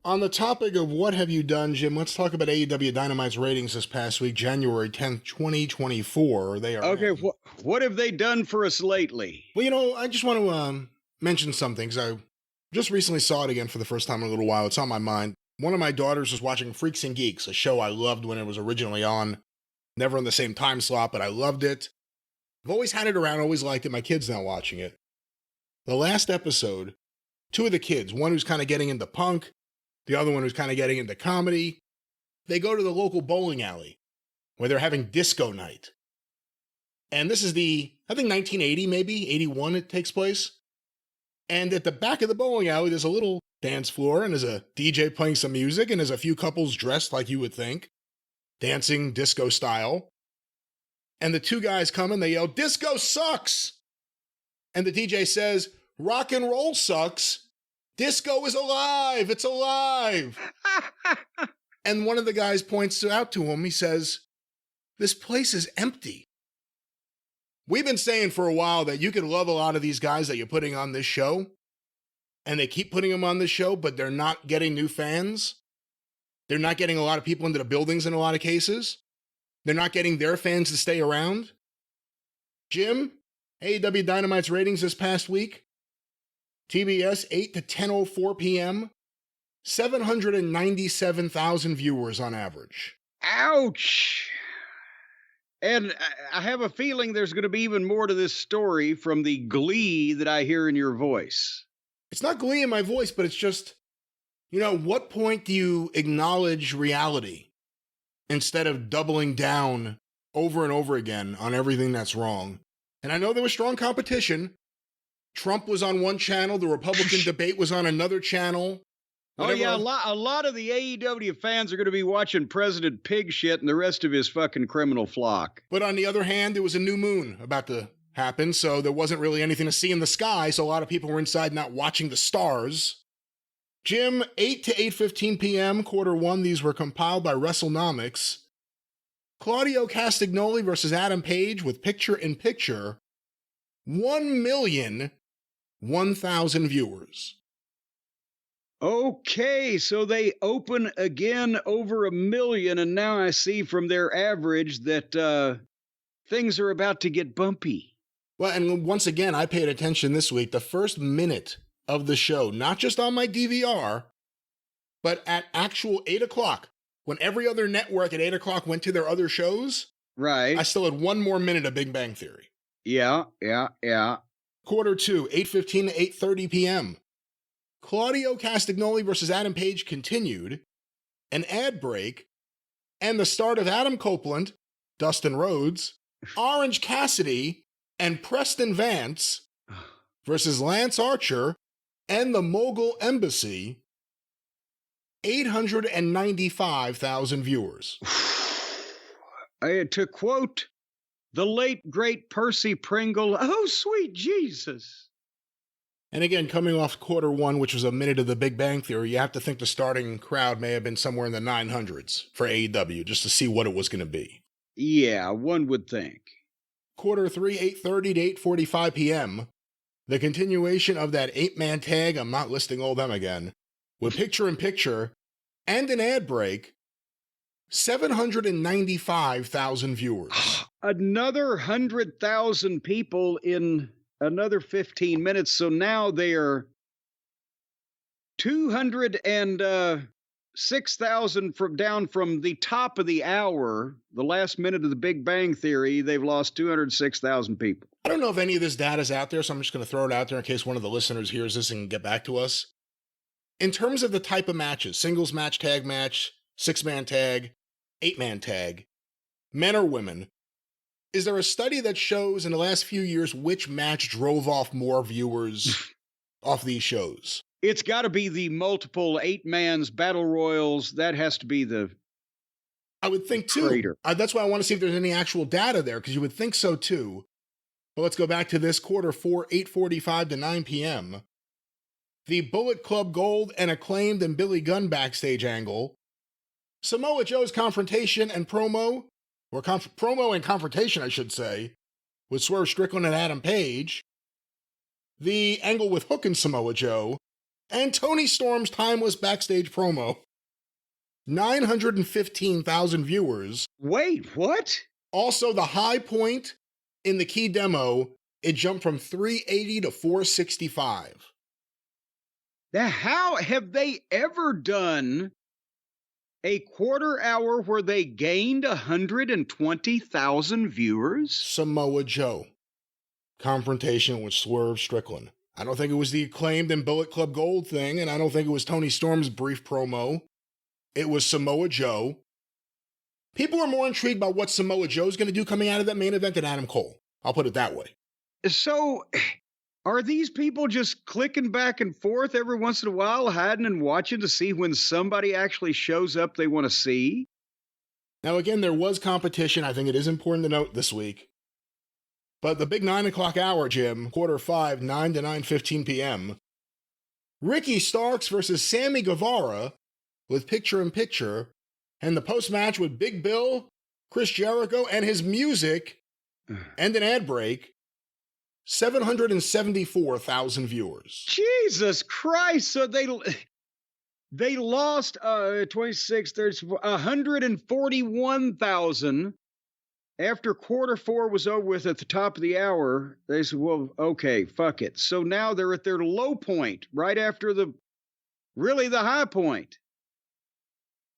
On the topic of what have you done, Jim, let's talk about AEW Dynamite's ratings this past week, January 10th, 2024. They are Okay, in. what have they done for us lately? Well, I just want to mention something because I just recently saw it again for the first time in a little while. It's on my mind. One of my daughters was watching Freaks and Geeks, a show I loved when it was originally on. Never in the same time slot, but I loved it. I've always had it around, always liked it. My kid's now watching it. The last episode, two of the kids, one who's kind of getting into punk, the other one who's kind of getting into comedy, they go to the local bowling alley where they're having disco night. And this is I think 1980, maybe 81 it takes place. And at the back of the bowling alley, there's a little dance floor and there's a DJ playing some music and there's a few couples dressed like you would think, dancing disco style. And the two guys come and they yell, "Disco sucks!" And the DJ says, "Rock and roll sucks. Disco is alive. It's alive." And one of the guys points out to him, he says, "This place is empty." We've been saying for a while that you can love a lot of these guys that you're putting on this show, and they keep putting them on this show, but they're not getting new fans. They're not getting a lot of people into the buildings in a lot of cases. They're not getting their fans to stay around. Jim, AEW Dynamite's ratings this past week, TBS 8 to 10:04 p.m., 797,000 viewers on average. Ouch! And I have a feeling there's going to be even more to this story from the glee that I hear in your voice. It's not glee in my voice, but it's just, what point do you acknowledge reality instead of doubling down over and over again on everything that's wrong? And I know there was strong competition. Trump was on one channel, the Republican debate was on another channel. Whatever. Oh, yeah, a lot of the AEW fans are going to be watching President Pig shit and the rest of his fucking criminal flock. But on the other hand, there was a new moon about to happen, so there wasn't really anything to see in the sky, so a lot of people were inside not watching the stars. Jim, 8 to 8:15 p.m., quarter one, these were compiled by WrestleNomics. Claudio Castagnoli versus Adam Page with picture-in-picture, 1,001,000 viewers. Okay, so they open again over 1 million, and now I see from their average that things are about to get bumpy. Well, and once again, I paid attention this week. The first minute of the show, not just on my DVR, but at actual 8 o'clock, when every other network at 8 o'clock went to their other shows, right? I still had one more minute of Big Bang Theory. Yeah. Quarter two, 8:15 to 8:30 p.m. Claudio Castagnoli versus Adam Page continued, an ad break, and the start of Adam Copeland, Dustin Rhodes, Orange Cassidy, and Preston Vance versus Lance Archer and the Mogul Embassy, 895,000 viewers. To quote the late, great Percy Pringle, "Oh, sweet Jesus." And again, coming off quarter one, which was a minute of the Big Bang Theory, you have to think the starting crowd may have been somewhere in the 900s for AEW, just to see what it was going to be. Yeah, one would think. Quarter three, 8:30 to 8:45 p.m., the continuation of that 8-man tag, I'm not listing all them again, with picture-in-picture and an ad break, 795,000 viewers. Another 100,000 people in another 15 minutes, so now they are 206,000 down from the top of the hour, the last minute of the Big Bang Theory. They've lost 206,000 people. I don't know if any of this data is out there, so I'm just going to throw it out there in case one of the listeners hears this and can get back to us. In terms of the type of matches, singles match, tag match, 6-man tag, 8-man tag, men or women, is there a study that shows in the last few years which match drove off more viewers off these shows? It's got to be the multiple 8-man's battle royals. That has to be the I would think too. That's why I want to see if there's any actual data there, because you would think so too. But let's go back to this quarter four, 8:45 to 9 p.m. The Bullet Club Gold and Acclaimed and Billy Gunn backstage angle. Samoa Joe's confrontation and promo, or promo and confrontation, I should say, with Swerve Strickland and Adam Page. The angle with Hook and Samoa Joe. And Tony Storm's timeless backstage promo. 915,000 viewers. Wait, what? Also, the high point in the key demo, it jumped from 380 to 465. Now, how have they ever done a quarter hour where they gained 120,000 viewers? Samoa Joe. Confrontation with Swerve Strickland. I don't think it was the Acclaimed and Bullet Club Gold thing, and I don't think it was Tony Storm's brief promo. It was Samoa Joe. People are more intrigued by what Samoa Joe's going to do coming out of that main event than Adam Cole. I'll put it that way. So, are these people just clicking back and forth every once in a while, hiding and watching to see when somebody actually shows up they want to see? Now, again, there was competition. I think it is important to note this week. But the big 9 o'clock hour, Jim, quarter 5, 9 to 9:15 p.m. Ricky Starks versus Sammy Guevara with picture-in-picture, and the post-match with Big Bill, Chris Jericho, and his music, and an ad break, 774,000 viewers. Jesus Christ! So they lost 26, 34, 141,000 after quarter 4 was over with at the top of the hour. They said, well, okay, fuck it. So now they're at their low point right after the high point.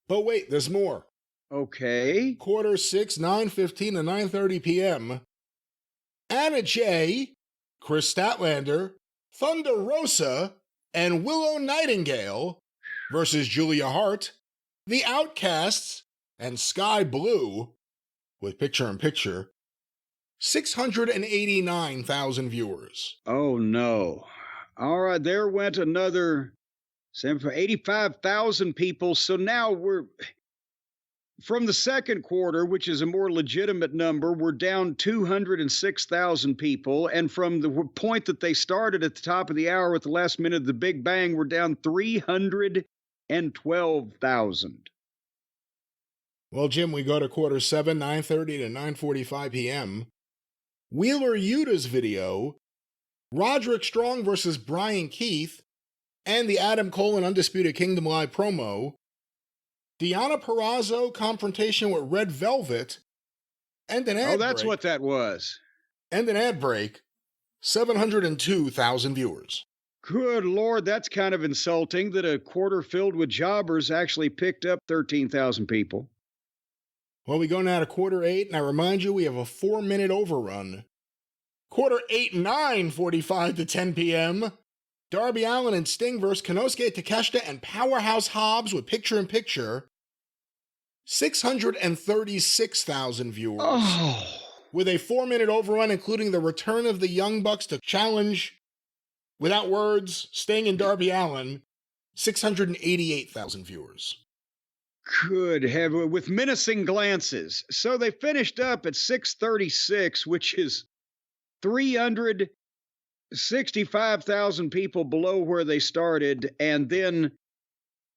But wait, there's more. Okay. Quarter 6, 9:15 to 9:30 p.m. Anna Jay, Chris Statlander, Thunder Rosa, and Willow Nightingale versus Julia Hart, The Outcasts, and Sky Blue with picture-in-picture, 689,000 viewers. Oh, no. All right, there went another 85,000 people. So now we're, from the second quarter, which is a more legitimate number, we're down 206,000 people. And from the point that they started at the top of the hour with the last minute of the Big Bang, we're down 312,000. Well, Jim, we go to quarter 7, 9:30 to 9:45 p.m. Wheeler Yuta's video, Roderick Strong versus Brian Keith, and the Adam Cole and Undisputed Kingdom Live promo, Deonna Purrazzo confrontation with Red Velvet, and an ad break. Oh, that's what that was. And an ad break, 702,000 viewers. Good Lord, that's kind of insulting that a quarter filled with jobbers actually picked up 13,000 people. Well, we go now to quarter 8, and I remind you we have a 4-minute overrun. Quarter 8, 9:45 to 10 p.m. Darby Allin and Sting versus Konosuke Takeshita and Powerhouse Hobbs with picture-in-picture. 636,000 viewers. Oh. With a 4-minute overrun, including the return of the Young Bucks to challenge, without words, Sting and Darby Allin. 688,000 viewers. Could have, with menacing glances. So they finished up at 636, which is 365,000 people below where they started. And then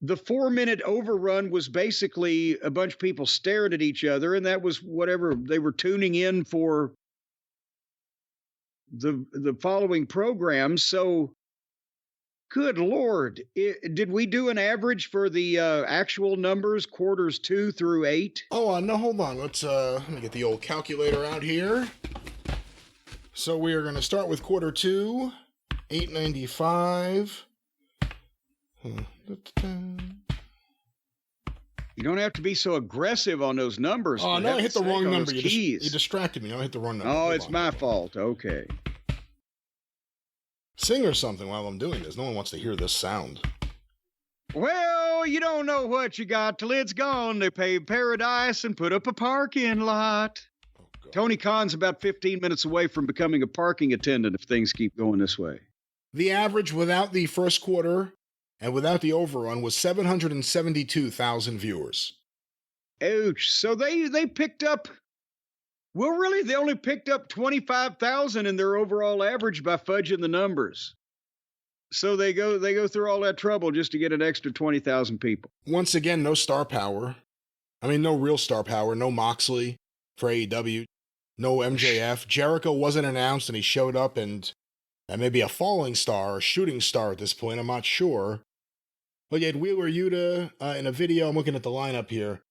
the 4-minute overrun was basically a bunch of people staring at each other. And that was whatever they were tuning in for the following program. So, good Lord. Did we do an average for the actual numbers, quarters 2 through 8? Oh, no, hold on. Let me get the old calculator out here. So we are going to start with quarter 2, 895. You don't have to be so aggressive on those numbers. Oh, no, I hit the wrong number. You keys. distracted me. I hit the wrong number. Oh, it's my fault. Okay. Sing or something while I'm doing this. No one wants to hear this sound. Well, you don't know what you got till it's gone. They paved paradise and put up a parking lot. Oh, God. Tony Khan's about 15 minutes away from becoming a parking attendant if things keep going this way. The average without the first quarter and without the overrun was 772,000 viewers. Ouch. So they picked up, well, really, they only picked up 25,000 in their overall average by fudging the numbers. So they go through all that trouble just to get an extra 20,000 people. Once again, no star power. I mean, no real star power. No Moxley for AEW. No MJF. Jericho wasn't announced, and he showed up, and That may be a falling star or shooting star at this point. I'm not sure. But you had Wheeler Yuta in a video. I'm looking at the lineup here.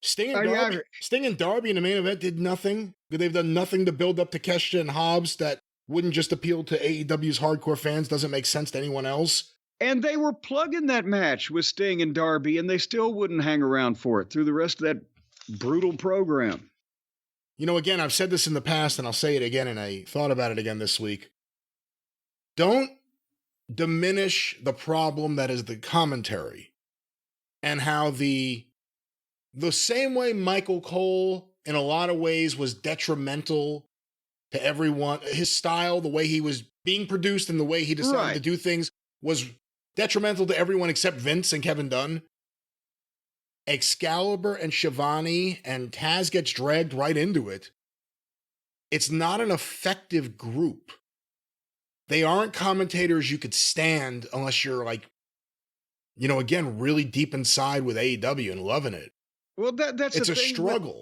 Sting and Darby, Sting and Darby in the main event did nothing. They've done nothing to build up to Kesha and Hobbs that wouldn't just appeal to AEW's hardcore fans. Doesn't make sense to anyone else. And they were plugging that match with Sting and Darby, and they still wouldn't hang around for it through the rest of that brutal program. You know, again, I've said this in the past, and I'll say it again, and I thought about it again this week. Don't diminish the problem that is the commentary and how the same way Michael Cole in a lot of ways was detrimental to everyone. His style, the way he was being produced and the way he decided to do things was detrimental to everyone except Vince and Kevin Dunn. Excalibur and Shivani and Taz gets dragged right into it. It's not an effective group. They aren't commentators you could stand unless you're like, you know, again, really deep inside with AEW and loving it. Well, that's it's a struggle.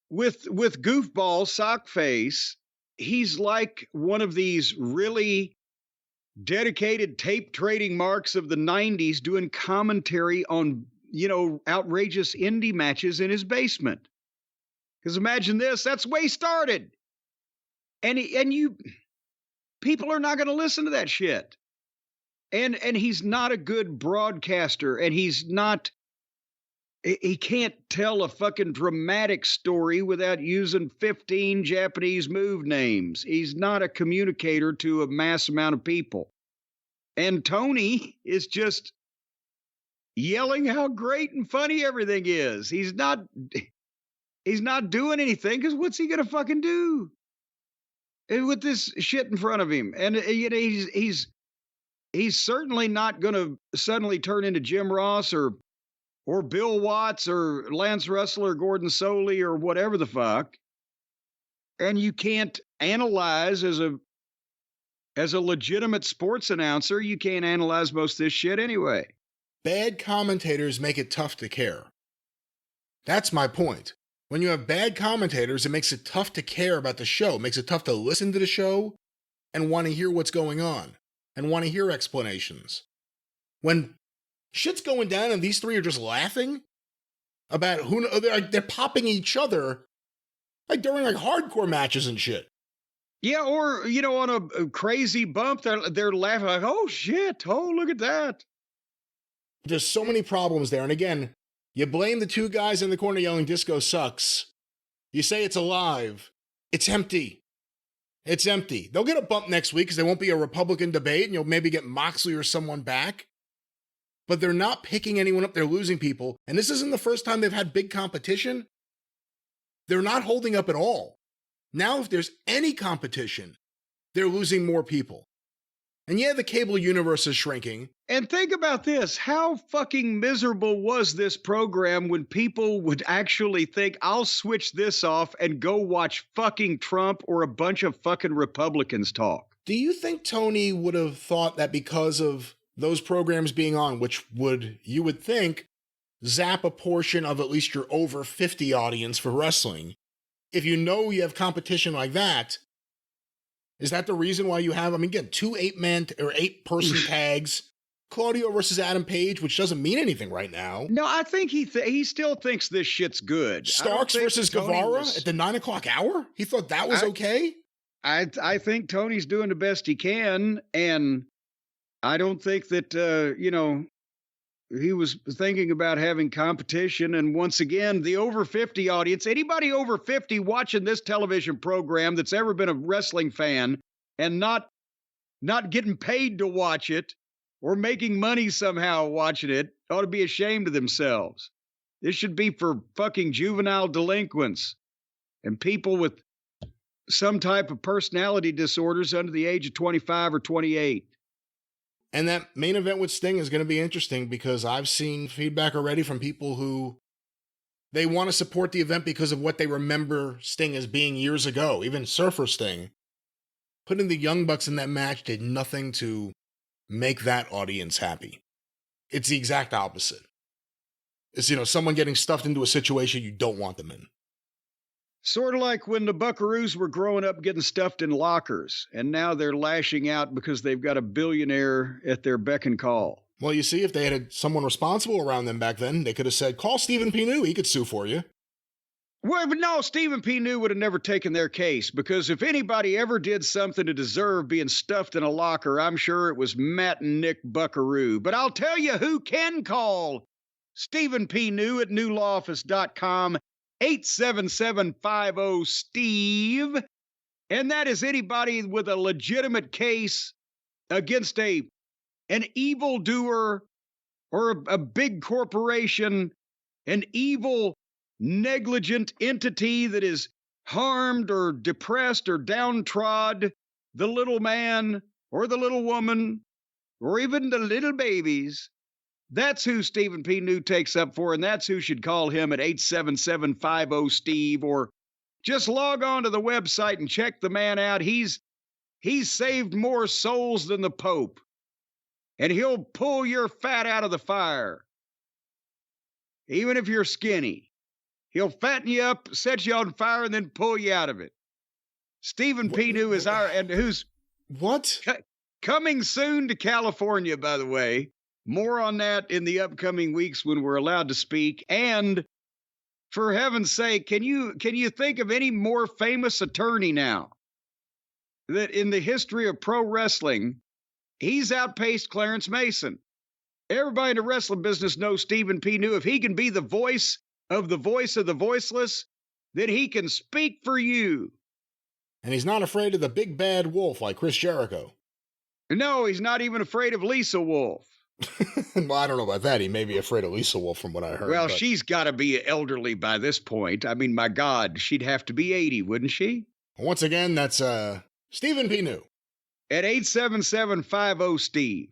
With goofball Sockface, he's like one of these really dedicated tape trading marks of the 90s doing commentary on, you know, outrageous indie matches in his basement. Because imagine this, that's the way he started. And people are not going to listen to that shit. And he's not a good broadcaster, and he can't tell a fucking dramatic story without using 15 Japanese move names. He's not a communicator to a mass amount of people. And Tony is just yelling how great and funny everything is. He's not doing anything, because what's he going to fucking do with this shit in front of him? And you know, he's certainly not going to suddenly turn into Jim Ross or Bill Watts or Lance Russell or Gordon Soley or whatever the fuck. And you can't analyze as a legitimate sports announcer. You can't analyze most of this shit anyway. Bad commentators make it tough to care. That's my point. When you have bad commentators, it makes it tough to care about the show. It makes it tough to listen to the show and want to hear what's going on and want to hear explanations. When shit's going down and these three are just laughing about they're popping each other like during like hardcore matches and shit. Yeah, or, you know, on a crazy bump, they're laughing like, oh shit, oh look at that. There's so many problems there. And again, you blame the two guys in the corner yelling disco sucks. You say it's alive. It's empty. It's empty. They'll get a bump next week because there won't be a Republican debate and you'll maybe get Moxley or someone back. But they're not picking anyone up. They're losing people. And this isn't the first time they've had big competition. They're not holding up at all. Now, if there's any competition, they're losing more people. And yeah, the cable universe is shrinking. And think about this. How fucking miserable was this program when people would actually think, I'll switch this off and go watch fucking Trump or a bunch of fucking Republicans talk? Do you think Tony would have thought that because of those programs being on, which you would think, zap a portion of at least your over 50 audience for wrestling? If you know you have competition like that, is that the reason why you have, I mean, again, 2 8-man or 8-person tags, Claudio versus Adam Page, which doesn't mean anything right now. No, I think he still thinks this shit's good. Starks versus Guevara at the 9 o'clock hour? He thought that was okay? I think Tony's doing the best he can, and I don't think that, you know, he was thinking about having competition. And once again, the over 50 audience, anybody over 50 watching this television program that's ever been a wrestling fan and not getting paid to watch it or making money somehow watching it ought to be ashamed of themselves. This should be for fucking juvenile delinquents and people with some type of personality disorders under the age of 25 or 28. And that main event with Sting is going to be interesting because I've seen feedback already from people who they want to support the event because of what they remember Sting as being years ago, even Surfer Sting. Putting the Young Bucks in that match did nothing to make that audience happy. It's the exact opposite. It's, you know, someone getting stuffed into a situation you don't want them in. Sort of like when the Buckaroos were growing up getting stuffed in lockers, and now they're lashing out because they've got a billionaire at their beck and call. Well, you see, if they had someone responsible around them back then, they could have said, call Stephen P. New. He could sue for you. Well, but no, Stephen P. New would have never taken their case, because if anybody ever did something to deserve being stuffed in a locker, I'm sure it was Matt and Nick Buckaroo. But I'll tell you who can call Stephen P. New at newlawoffice.com, 877-50-STEVE. And that is anybody with a legitimate case against an evildoer or a big corporation, an evil, negligent entity that is harmed or depressed or downtrod the little man or the little woman or even the little babies. That's who Stephen P. New takes up for, and that's who should call him at 877-50-STEVE, or just log on to the website and check the man out. He's saved more souls than the Pope, and he'll pull your fat out of the fire, even if you're skinny. He'll fatten you up, set you on fire, and then pull you out of it. Stephen P. New is who's What? Coming soon to California, by the way. More on that in the upcoming weeks when we're allowed to speak. And for heaven's sake, can you think of any more famous attorney now that in the history of pro wrestling, he's outpaced Clarence Mason? Everybody in the wrestling business knows Stephen P. New. If he can be the voice of the voiceless, then he can speak for you. And he's not afraid of the big bad wolf like Chris Jericho. No, he's not even afraid of Lisa Wolf. Well, I don't know about that. He may be afraid of Lisa Wolf from what I heard. Well, she's got to be elderly by this point. I mean, my God, she'd have to be 80, wouldn't she? Once again, that's Stephen P. New. At 877-50-STEVE.